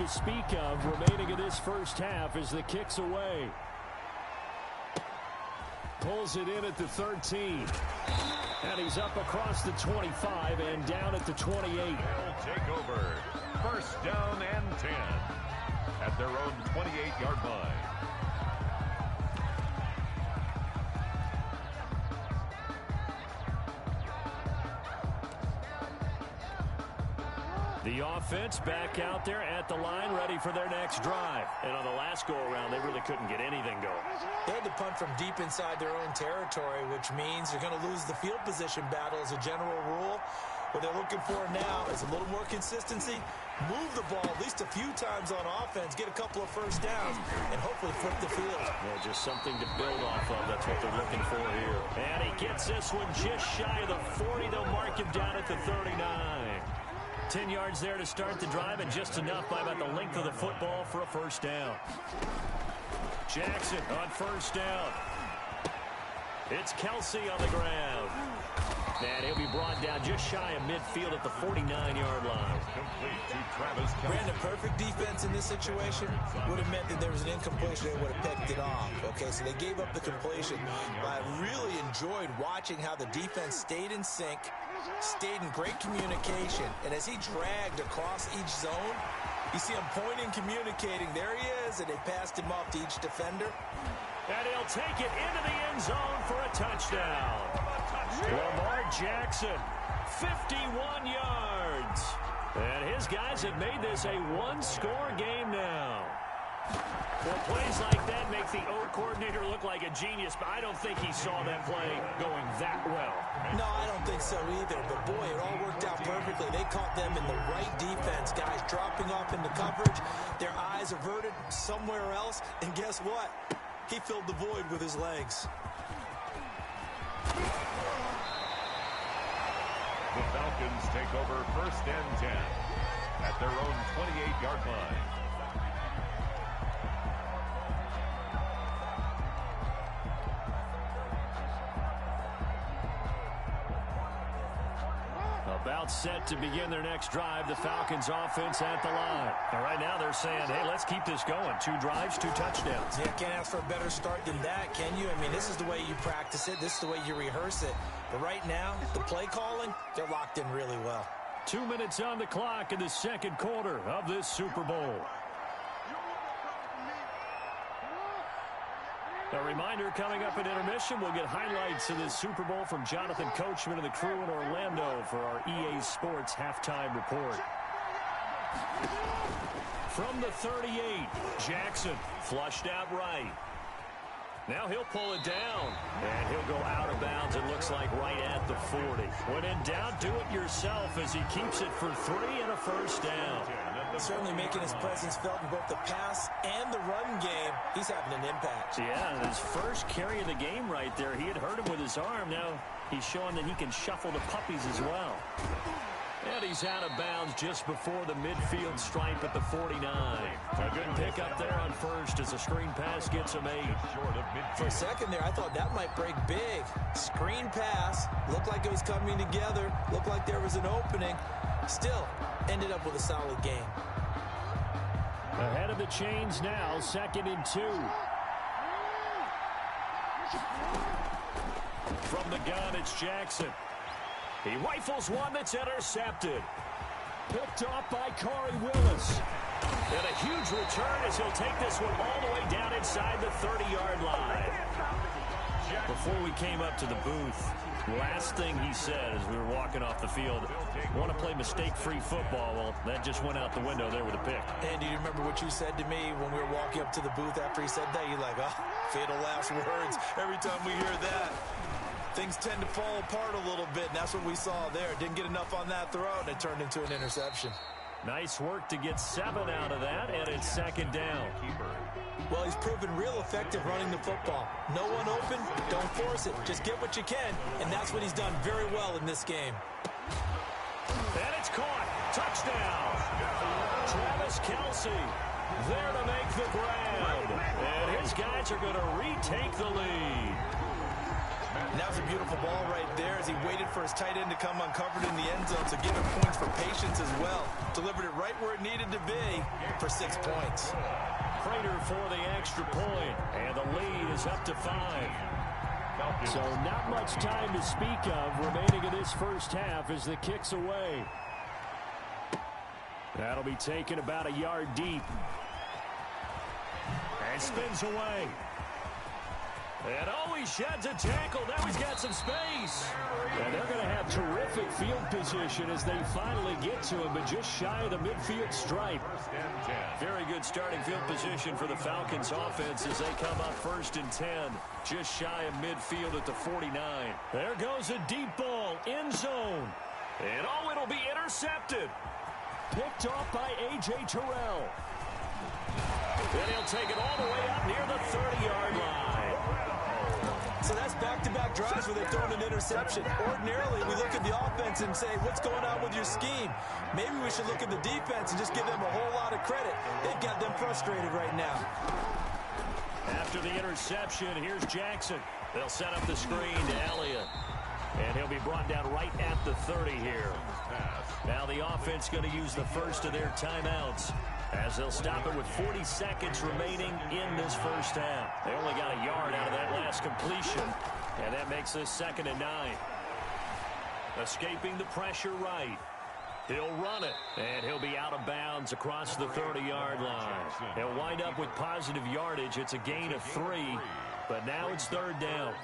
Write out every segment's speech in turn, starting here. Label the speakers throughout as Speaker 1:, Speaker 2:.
Speaker 1: to speak of remaining in this first half as the kick's away. Pulls it in at the 13. And he's up across the 25 and down at the 28.
Speaker 2: They'll take over. First down and 10 at their own 28-yard line.
Speaker 1: The offense back out there at the line, ready for their next drive. And on the last go-around, they really couldn't get anything going.
Speaker 3: They had to punt from deep inside their own territory, which means they're going to lose the field position battle as a general rule. What they're looking for now is a little more consistency, move the ball at least a few times on offense, get a couple of first downs, and hopefully flip the field.
Speaker 1: Yeah, just something to build off of. That's what they're looking for here. And he gets this one just shy of the 40. They'll mark him down at the 39. 10 yards there to start the drive, and just enough by about the length of the football for a first down. Jackson on first down. It's Kelce on the ground. And he'll be brought down just shy of midfield at the 49-yard line.
Speaker 2: Complete to Travis Kelce.
Speaker 3: Brandon, perfect defense in this situation would have meant that there was an incompletion. They would have picked it off. Okay, so they gave up the completion. But I really enjoyed watching how the defense stayed in sync, stayed in great communication, and as he dragged across each zone, you see him pointing, communicating. There he is, and they passed him off to each defender.
Speaker 1: And he'll take it into the end zone for a touchdown. Lamar Jackson, 51 yards. And his guys have made this a one-score game now. Well, plays like that make the O coordinator look like a genius, but I don't think he saw that play going that well.
Speaker 3: No, I don't think so either. But, boy, it all worked out perfectly. They caught them in the right defense, guys dropping off into coverage. Their eyes averted somewhere else. And guess what? He filled the void with his legs.
Speaker 2: The Falcons take over first and 10 at their own 28-yard line.
Speaker 1: About set to begin their next drive, the Falcons offense at the line. And right now they're saying, hey, let's keep this going. 2 drives, 2 touchdowns.
Speaker 3: Yeah, can't ask for a better start than that, can you? I mean, this is the way you practice it. This is the way you rehearse it. But right now, the play calling, they're locked in really well.
Speaker 1: 2 minutes on the clock in the second quarter of this Super Bowl. A reminder, coming up at intermission, we'll get highlights of this Super Bowl from Jonathan Coachman and the crew in Orlando for our EA Sports halftime report. From the 38, Jackson flushed out right. Now he'll pull it down, and he'll go out of bounds, it looks like right at the 40. When in doubt, do it yourself as he keeps it for 3 and a first down.
Speaker 3: Certainly making his presence felt in both the pass and the run game. He's having an impact.
Speaker 1: Yeah, his first carry of the game right there. He had hurt him with his arm. Now he's showing that he can shuffle the puppies as well. And he's out of bounds just before the midfield stripe at the 49. A good pickup there on first as a screen pass gets him 8.
Speaker 3: For a second there, I thought that might break big. Screen pass. Looked like it was coming together. Looked like there was an opening. Still, ended up with a solid game.
Speaker 1: Ahead of the chains now, 2nd and 2. From the gun, it's Jackson. He rifles one that's intercepted. Picked off by Corey Willis. And a huge return as he'll take this one all the way down inside the 30-yard line. Before we came up to the booth, last thing he said as we were walking off the field, want to play mistake-free football. Well, that just went out the window there with a pick.
Speaker 3: And do you remember what you said to me when we were walking up to the booth after he said that? You're like, oh, fatal last words. Every time we hear that, things tend to fall apart a little bit, and that's what we saw there. Didn't get enough on that throw, and it turned into an interception.
Speaker 1: Nice work to get 7 out of that, and it's 2nd down.
Speaker 3: Well, he's proven real effective running the football. No one open, don't force it. Just get what you can, and that's what he's done very well in this game.
Speaker 1: And it's caught. Touchdown. Travis Kelce there to make the grab. And his guys are going to retake the lead.
Speaker 3: And that was a beautiful ball right there as he waited for his tight end to come uncovered in the end zone. So give him points for patience as well. Delivered it right where it needed to be for 6 points.
Speaker 1: Prater for the extra point, and the lead is up to 5. So not much time to speak of remaining in this first half as the kick's away. That'll be taken about a yard deep. And spins away. And he sheds a tackle. Now he's got some space. And they're going to have terrific field position as they finally get to him, but just shy of the midfield stripe. Very good starting field position for the Falcons offense as they come up 1st and 10. Just shy of midfield at the 49. There goes a deep ball, end zone. And it'll be intercepted. Picked off by A.J. Terrell. Then he'll take it all the way up near the 30-yard line.
Speaker 3: So that's back-to-back drives where they've thrown an interception. Ordinarily, we look at the offense and say, what's going on with your scheme? Maybe we should look at the defense and just give them a whole lot of credit. They've got them frustrated right now.
Speaker 1: After the interception, here's Jackson. They'll set up the screen to Elliott. And he'll be brought down right at the 30 here. Now the offense going to use the first of their timeouts as they'll stop it with 40 seconds remaining in this first half. They only got a yard out of that last completion, and that makes this 2nd and 9. Escaping the pressure right. He'll run it, and he'll be out of bounds across the 30-yard line. He'll wind up with positive yardage. It's a gain of 3. But now it's 3rd down.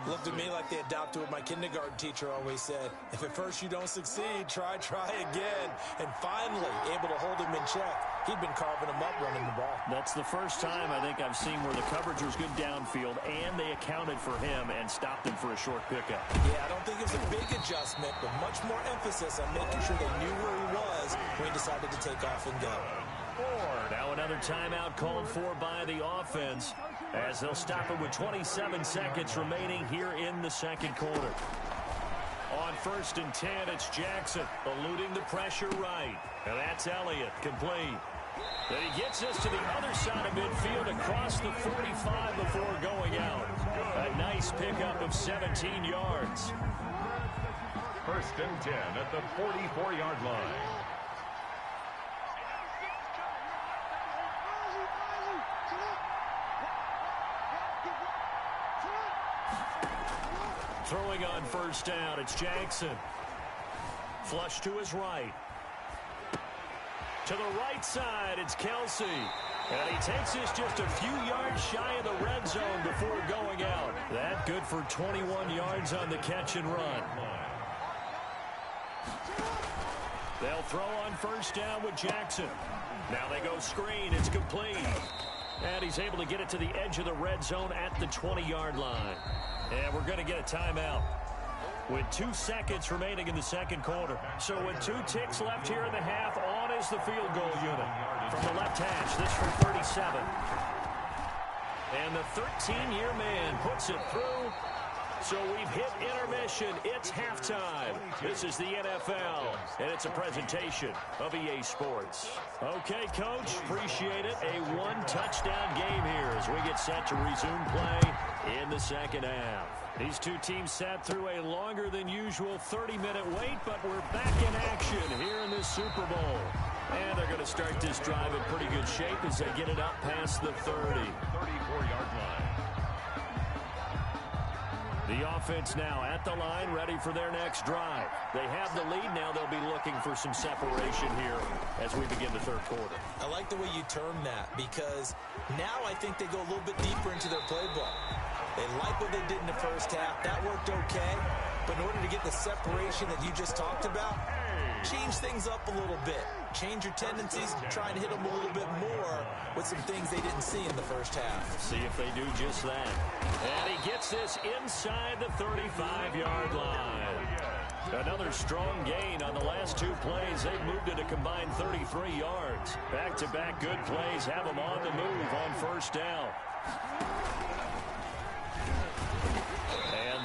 Speaker 3: Looked at me like they adopted what my kindergarten teacher always said. If at first you don't succeed, try again. And finally, able to hold him in check. He'd been carving him up running the ball.
Speaker 1: That's the first time I think I've seen where the coverage was good downfield, and they accounted for him and stopped him for a short pickup.
Speaker 3: Yeah, I don't think it was a big adjustment, but much more emphasis on making sure they knew where he was when he decided to take off and go.
Speaker 1: Now another timeout called for by the offense as they'll stop it with 27 seconds remaining here in the 2nd quarter. On 1st and 10, it's Jackson eluding the pressure right. And that's Elliott complete. Then he gets us to the other side of midfield across the 45 before going out. A nice pickup of 17 yards.
Speaker 2: 1st and 10 at the 44-yard line.
Speaker 1: Throwing on 1st down, it's Jackson. Flush to his right. To the right side, it's Kelsey. And he takes this just a few yards shy of the red zone before going out. That good for 21 yards on the catch and run. They'll throw on 1st down with Jackson. Now they go screen. It's complete. And he's able to get it to the edge of the red zone at the 20-yard line. And we're going to get a timeout with 2 seconds remaining in the 2nd quarter. So with 2 ticks left here in the half, on is the field goal unit. From the left hash, this from 37. And the 13-year man puts it through. So we've hit intermission. It's halftime. This is the NFL, and it's a presentation of EA Sports. Okay, Coach, appreciate it. A 1-touchdown game here as we get set to resume play in the 2nd half. These two teams sat through a longer than usual 30-minute wait, but we're back in action here in this Super Bowl. And they're going to start this drive in pretty good shape as they get it up past the 30.
Speaker 2: 34-yard line.
Speaker 1: The offense now at the line, ready for their next drive. They have the lead. Now they'll be looking for some separation here as we begin the 3rd quarter.
Speaker 3: I like the way you term that because now I think they go a little bit deeper into their playbook. They like what they did in the first half. That worked okay. But in order to get the separation that you just talked about, change things up a little bit. Change your tendencies, try and hit them a little bit more with some things they didn't see in the first half.
Speaker 1: See if they do just that. And he gets this inside the 35-yard line. Another strong gain on the last 2 plays. They've moved it a combined 33 yards. Back-to-back good plays have them on the move on 1st down.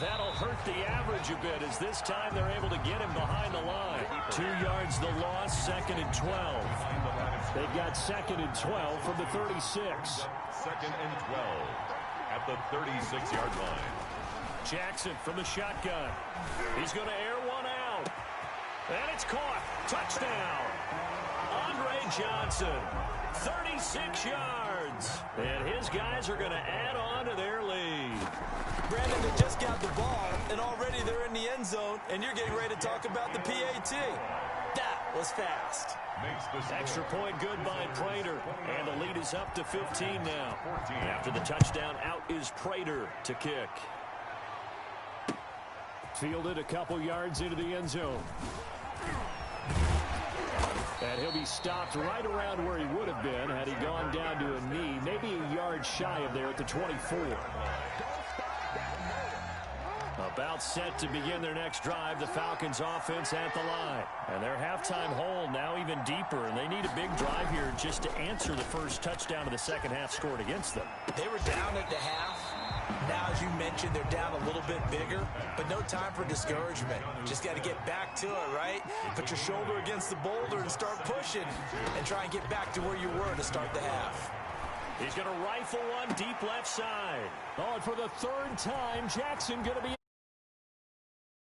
Speaker 1: That'll hurt the average a bit as this time they're able to get him behind the line. 2 yards the loss, 2nd and 12. They've got 2nd and 12 from the 36.
Speaker 2: 2nd and 12 at the 36-yard line.
Speaker 1: Jackson from the shotgun. He's going to air one out. And it's caught. Touchdown. Andre Johnson, 36 yards. And his guys are going to add on to their lead.
Speaker 3: Brandon, they just got the ball, and already they're in the end zone, and you're getting ready to talk about the PAT. That was fast.
Speaker 1: Extra point good by Prater. And the lead is up to 15 now. After the touchdown, out is Prater to kick. Fielded a couple yards into the end zone. And he'll be stopped right around where he would have been had he gone down to a knee, maybe a yard shy of there at the 24. About set to begin their next drive, the Falcons offense at the line. And their halftime hole now even deeper, and they need a big drive here just to answer the first touchdown of the second half scored against them.
Speaker 3: They were down at the half. Now, as you mentioned, they're down a little bit bigger, but no time for discouragement. Just got to get back to it, right? Put your shoulder against the boulder and start pushing and try and get back to where you were to start the half.
Speaker 1: He's going to rifle one deep left side. Oh, and for the third time, Jackson going to be